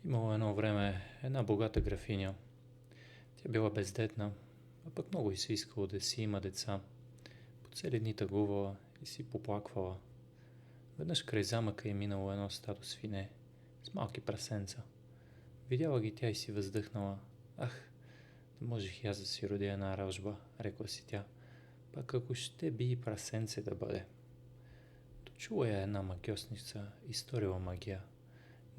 Имало едно време една богата графиня. Тя била бездетна, а пък много и се искало да си има деца. По цели дни тъгувала и си поплаквала. Веднъж край замъка е минало едно стадо свине с малки прасенца. Видяла ги тя и си въздъхнала. Ах, да можех и аз да си родя една ражба, рекла си тя. Пак ако ще би и прасенце да бъде. Дочула я една магьосница и сторила магия.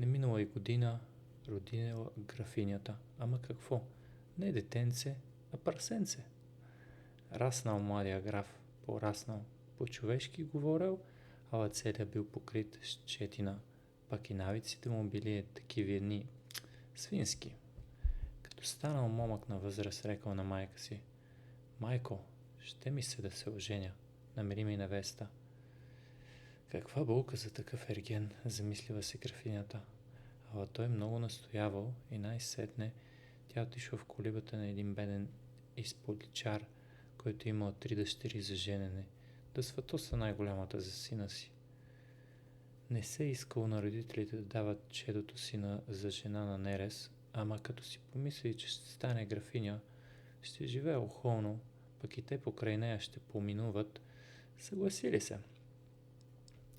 Не минала и година, родила графинята. Ама какво? Не детенце, а прасенце. Раснал младия граф, пораснал, по-човешки говорил, ала целият бил покрит с четина, пак и навиците му били такива едни свински. Като станал момък на възраст, рекал на майка си: майко, ще ми се да се оженя, намери ми невеста. Каква болка за такъв ерген, замислила се графинята. Ала той много настоявал и най-сетне тя отишла в колибата на един беден изполичар, който имал 3 дъщери за женене, да сватоса най-голямата за сина си. Не се искал на родителите да дават чедото си за жена на Нерес, ама като си помисли, че ще стане графиня, ще живее охолно, пък и те покрай нея ще поминуват, съгласили се.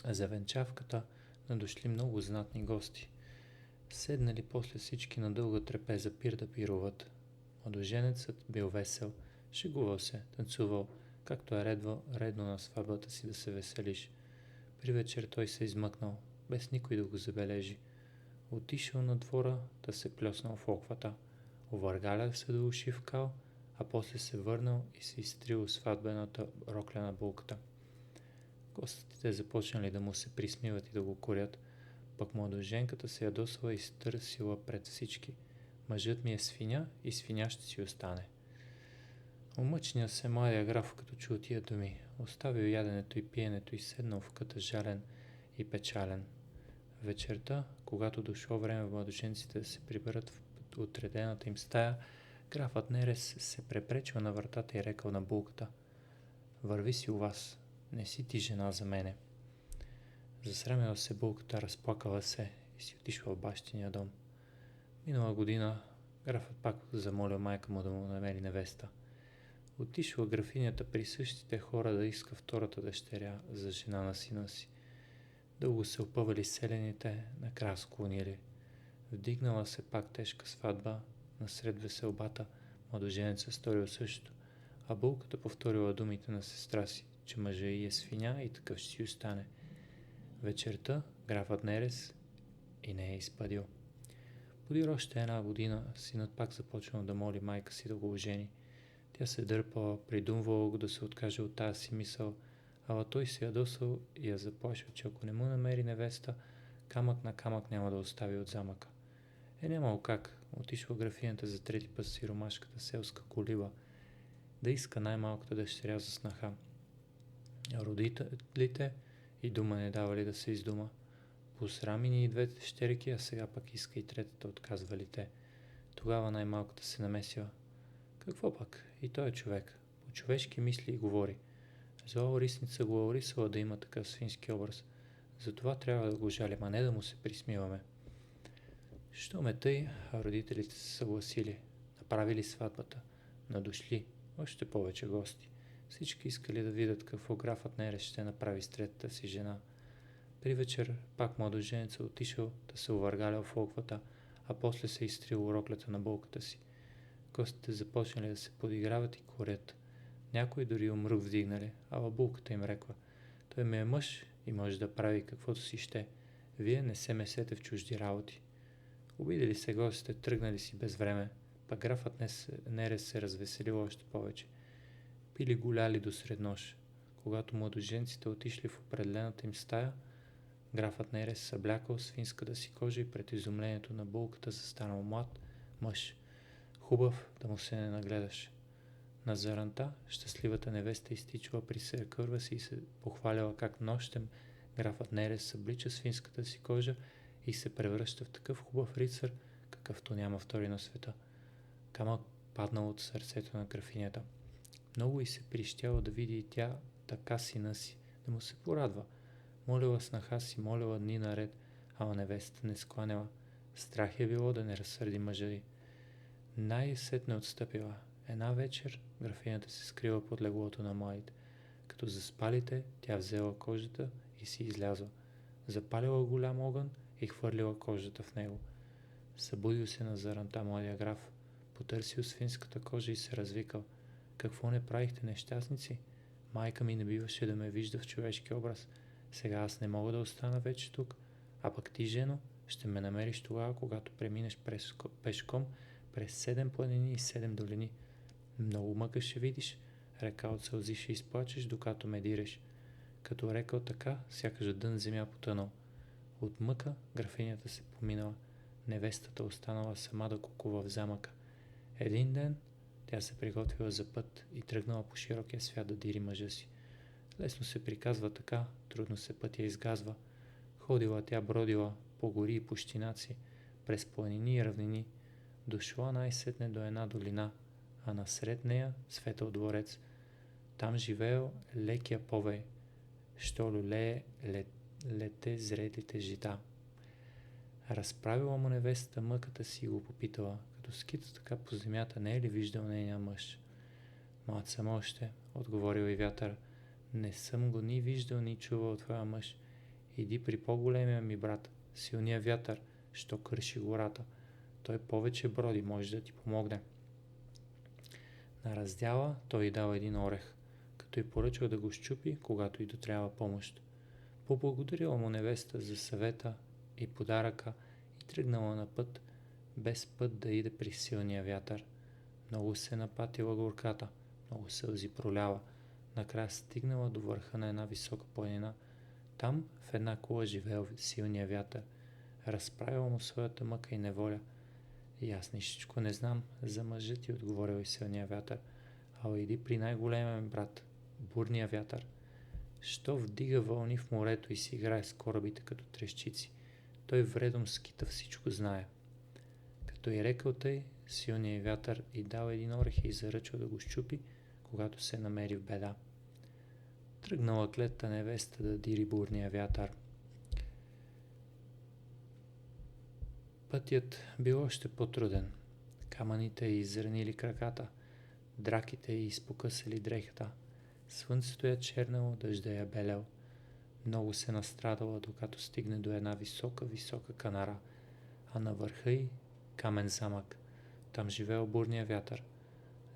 За венчавката надошли много знатни гости. Седнали после всички на дълга трапеза пир да пируват. Младоженецът бил весел, шегувал се, танцувал, както е редно на сватбата си да се веселиш. При вечер той се измъкнал, без никой да го забележи. Отишъл на двора да се плеснал в оквата, овъргалял се до уши в кал, а после се върнал и се изтрил сватбената рокля на булката. Гостите започнали да му се присмиват и да го корят, пък младоженката се ядосала и стърсила пред всички. Мъжът ми е свиня и свиня ще си остане. Омъчния се младия граф, като чул тия думи, оставил яденето и пиенето и седнал в къта жален и печален. Вечерта, когато дошло време младоженците да се приберат в отредената им стая, графът Нерес се препречил на вратата и рекал на булката: върви си у вас, не си ти жена за мене. Засрамила се булката, разплакала се и си отишла в бащиния дом. Минала година графът пак замолил майка му да му намери невеста. Отишла графинята при същите хора да иска втората дъщеря за жена на сина си. Дълго се опъвали селените, накрая склонили. Вдигнала се пак тежка сватба, насред веселбата младоженеца сторил същото, а булката повторила думите на сестра си, че мъжа й е свиня и такъв ще си остане. Вечерта графът Нерес и не е изпадил. Подир още една година, синът пак започнал да моли майка си да го ожени. Тя се дърпала, придумвала го да се откаже от тази си мисъл, ала той се ядосал и я заплашил, че ако не му намери невеста, камък на камък няма да остави от замъка. Нямало как, отишла графинята за трети път с сиромашката селска колиба, да иска най-малката дъщеря за снаха. Родителите и дума не давали да се издума. Посрамени и двете щерки, а сега пък иска и третата, отказвали те. Тогава най-малката се намесила. Какво пък? И той е човек. По-човешки мисли и говори. Зло орисница го орисала да има такъв свински образ. Затова трябва да го жалим, а не да му се присмиваме. Що ме тъй, а родителите се съгласили. Направили сватбата. Надошли още повече гости. Всички искали да видят какво графът Нерес ще направи с третата си жена. При вечер пак младоженеца отишъл да се увъргалял в оквата, а после се изтрил роклята на болката си. Гостите започнали да се подиграват и корят. Някои дори умрък вдигнали, ала булката им рекла: той ми е мъж и може да прави каквото си ще. Вие не се месете в чужди работи. Обидели се гостите, тръгнали си без време, пак графът Нерес се развеселил още повече. Пили голяли до среднощ. Когато младоженците отишли в определената им стая, графът Нерес съблякал свинската си кожа и пред изумлението на булката застанал млад мъж. Хубав да му се не нагледаш. На заранта щастливата невеста изтичала при кърва си и се похваляла как нощем графът Нерес съблича свинската си кожа и се превръща в такъв хубав рицар, какъвто няма втори на света. Камък паднал от сърцето на графинята. Много й се прищяло да види и тя така сина си, да му се порадва. Молила снаха си, молила дни наред, ама невестата не скланяла. Страх е било да не разсърди мъжа й. Най-сетне отстъпила. Една вечер графинята се скрила под леглото на младите. Като заспалите, тя взела кожата и си излязла. Запалила голям огън и хвърлила кожата в него. Събудил се на заранта младия граф, потърсил свинската кожа и се развикал. Какво не правихте, нещастници? Майка ми не биваше да ме вижда в човешки образ. Сега аз не мога да остана вече тук. А пък ти, жено, ще ме намериш тогава, когато преминеш пешком през 7 планини и 7 долини. Много мъка ще видиш, река от сълзи ще изплачеш, докато ме диреш. Като рекал така, сякаш дън земя потънал. От мъка графинята се поминала. Невестата останала сама да кукува в замъка. Един ден тя се приготвила за път и тръгнала по широкия свят да дири мъжа си. Лесно се приказва така, трудно се пътя изгазва. Ходила тя бродила по гори и пущинаци, през планини и равнини. Дошла най-сетне до една долина, а насред нея светъл дворец. Там живеел лекия повей, що люлее лете зрелите жита. Разправила му невестата мъката си и го попитала, като скита така по земята, не е ли виждал нейния мъж? Млад съм още, отговорил и вятър, не съм го ни виждал, ни чувал твоя мъж. Иди при по-големия ми брат, силния вятър, що кърши гората. Той повече броди, може да ти помогне. На раздяла той й дал един орех, като й поръчал да го щупи, когато й дотрябва помощ. Поблагодарила му невеста за съвета и подаръка и тръгнала на път, без път да иде при силния вятър. Много се напатила горката, много сълзи пролява. Накрая стигнала до върха на една висока планина. Там в една кула живеел силния вятър. Разправила му своята мъка и неволя. И аз нищичко не знам за мъжа ти, отговорил и силния вятър. Ала иди при най-големия брат, бурния вятър. Що вдига вълни в морето и си играе с корабите като трещици. Той вредом скита всичко знае. Като и рекал тъй, силният вятър и дал един орех и заръчал да го щупи, когато се намери в беда. Тръгнала клетта невеста да дири бурния вятър. Пътят бил още по-труден. Камъните й изранили краката, драките й изпокъсали дрехата. Слънцето я чернало, дъжда я белел. Много се настрадала, докато стигне до една висока канара, а на върха й камен замък. Там живеел бурния вятър.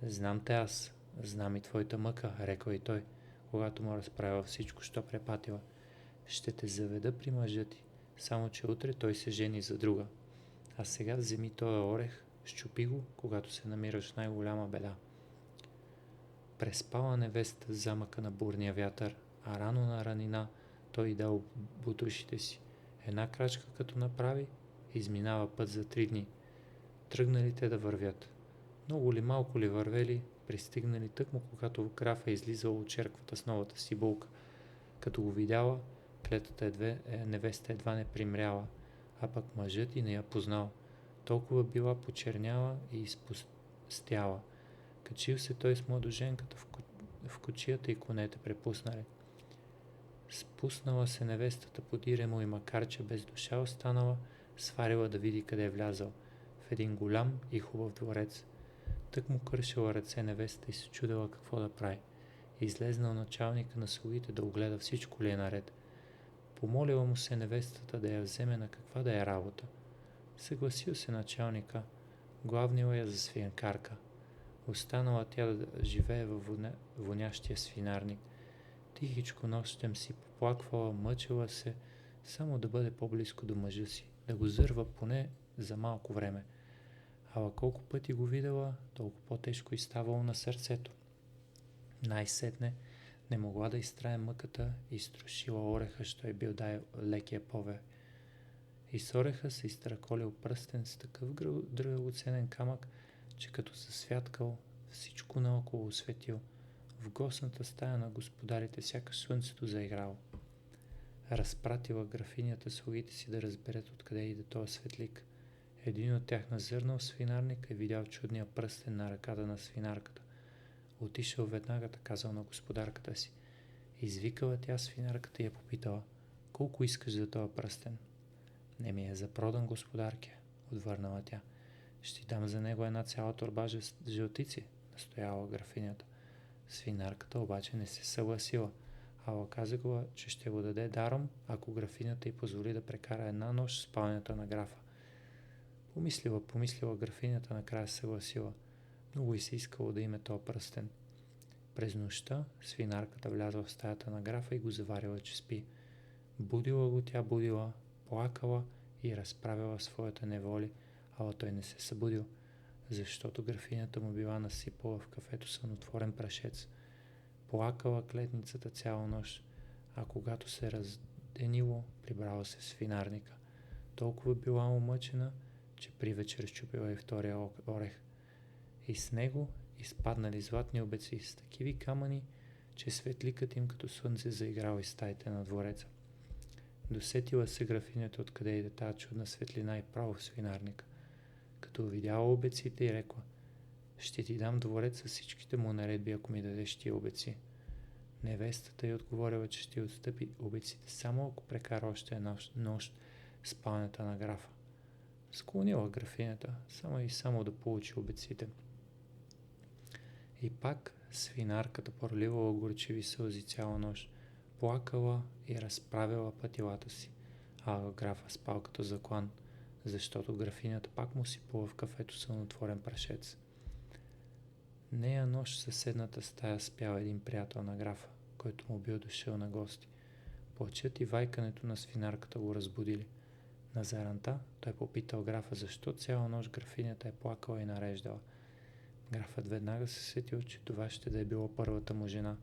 Знам те аз, знам и твоята мъка, рекал и той, когато му разправила всичко, що препатила. Ще те заведа при мъжа ти, само че утре той се жени за друга. А сега вземи този орех, щупи го, когато се намираш в най-голяма беда. Преспала невеста в замъка на бурния вятър, а рано на ранина той дал бутушите си. Една крачка като направи, изминава път за 3 дни. Тръгнали те да вървят. Много ли малко ли вървели, пристигнали тъкмо, когато графа е излизал от черквата с новата си булка. Като го видяла, невеста едва не примряла, а пък мъжът и не я познал. Толкова била почерняла и изпустяла. Качил се той с младоженката в кочията и конете препуснали. Спуснала се невестата подире му и макар че без душа останала, сварила да види къде е влязал. В един голям и хубав дворец. Тък му кършила ръце невеста и се чудела какво да прави. Излезнал началника на слугите да огледа всичко ли е наред. Помолила му се невестата да я вземе на каква да е работа. Съгласил се началника, главнила я за свинкарка. Останала тя да живее във вонящия свинарник. Тихичко нощем си поплаквала, мъчила се, само да бъде по-близко до мъжа си, да го зърва поне за малко време. Ала колко пъти го видела, толкова по-тежко и ставало на сърцето. Най-сетне не могла да изтрае мъката и струшила ореха, що е бил дай лекия повер. И с ореха се изтраколил пръстен с такъв драгоценен камък, че като засвяткал, всичко наоколо осветил. В гостната стая на господарите сякаш слънцето заиграло. Разпратила графинята слугите си да разберат откъде иде този светлик. Един от тях назърнал свинарника и видял чудния пръстен на ръката на свинарката. Отишъл веднага, казал на господарката си. Извикала тя свинарката и я попитала, колко искаш за този пръстен? Не ми е за продан, господарке, отвърнала тя. Ще ти дам за него една цяла торба жълтици, настояла графинята. Свинарката обаче не се съгласила, ала казала, че ще го даде даром, ако графинята й позволи да прекара една нощ в спалнята на графа. Помислила графинята, накрая се съгласила. Много й се искало да име тоя пръстен. През нощта свинарката влязла в стаята на графа и го заварила, че спи. Будила, плакала и разправила своята неволи, ала той не се събудил, защото графинята му била насипала в кафето сънотворен прашец. Плакала клетницата цяла нощ, а когато се разденило, прибрала се в свинарника. Толкова била омъчена, че при вечер счупила и втория орех. И с него изпаднали златни обеци с такиви камъни, че светликът им като слънце заиграл из стаите на двореца. Досетила се графинята откъде иде тази чудна светлина и право в свинарника. Като видяла обеците и рекла: ще ти дам дворец с всичките му наредби, ако ми дадеш тия обеци. Невестата й отговорила, че ще отстъпи обеците само ако прекара още една нощ в спалнята на графа. Склонила графинята, само да получи обеците. И пак свинарката проливала горчиви сълзи цяла нощ, плакала и разправила пътилата си, а графа спал като заклан, защото графинята пак му сипала в кафето сънотворен прашец. Нея нощ в съседната стая спял един приятел на графа, който му бил дошъл на гости. Плачът и вайкането на свинарката го разбудили. На заранта той попитал графа защо цяла нощ графинята е плакала и нареждала. Графът веднага се сетил, че това ще да е било първата му жена,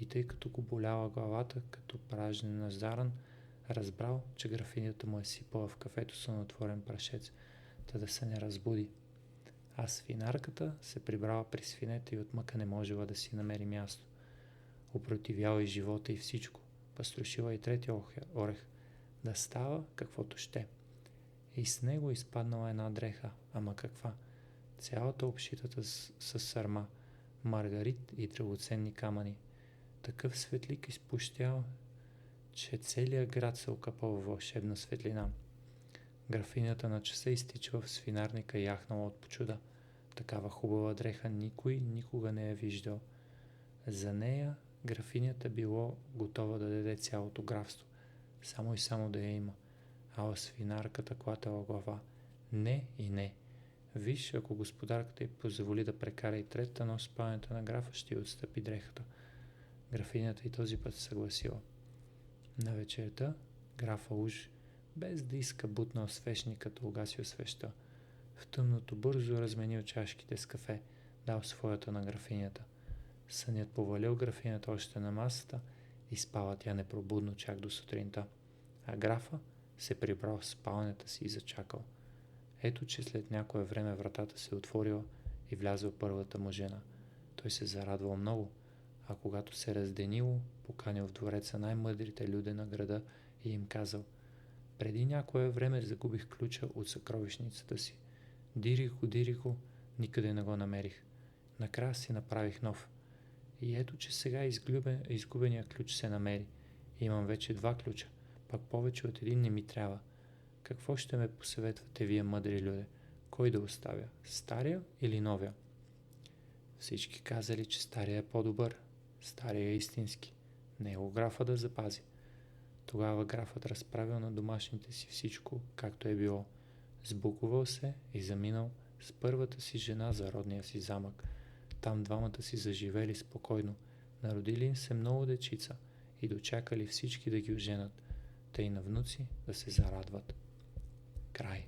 и тъй като го боляла главата, като пражнен на заран, разбрал, че графинята му е сипала в кафето сънотворен прашец, та да се не разбуди. А свинарката се прибрала при свинете и от мъка не можела да си намери място. Опротивяла и живота и всичко, паструшила и третия орех, да става каквото ще. И с него изпаднала една дреха, ама каква? Цялата обшитата с сърма, маргарит и драгоценни камъни. Такъв светлик изпущял, че целият град се окъпал във вълшебна светлина. Графинята на часа изтичала в свинарника и яхнала от почуда. Такава хубава дреха никой никога не е виждал. За нея графинята било готова да даде цялото графство, само да я има. Ала свинарката клатала глава. Не и не. Виж, ако господарката й позволи да прекара и третата нощ в спалнята на графа, ще й отстъпи дрехата. Графинята и този път се съгласила. На вечерта графа уж, без да иска, бутнал свещникът, угасил свеща. В тъмното бързо разменил чашките с кафе, дал своята на графинята. Сънят повалил графинята още на масата и спала тя непробудно чак до сутринта. А графа се прибрал в спалнята си и зачакал. Ето, че след някое време вратата се отворила и влязла първата му жена. Той се зарадвал много, а когато се разденило, поканил в двореца най-мъдрите люде на града и им казал: преди някое време загубих ключа от съкровищницата си. Дирих го, никъде не го намерих. Накрая си направих нов. И ето, че сега изгубения ключ се намери. Имам вече 2 ключа, пак повече от един не ми трябва. Какво ще ме посъветвате вие, мъдри люде? Кой да оставя? Стария или новия? Всички казали, че стария е по-добър. Стария е истински. Него графа да запази. Тогава графът разправил на домашните си всичко, както е било. Сбукувал се и заминал с първата си жена за родния си замък. Там двамата си заживели спокойно, народили им се много дечица и дочакали всички да ги оженят, тъй на внуци да се зарадват. Край.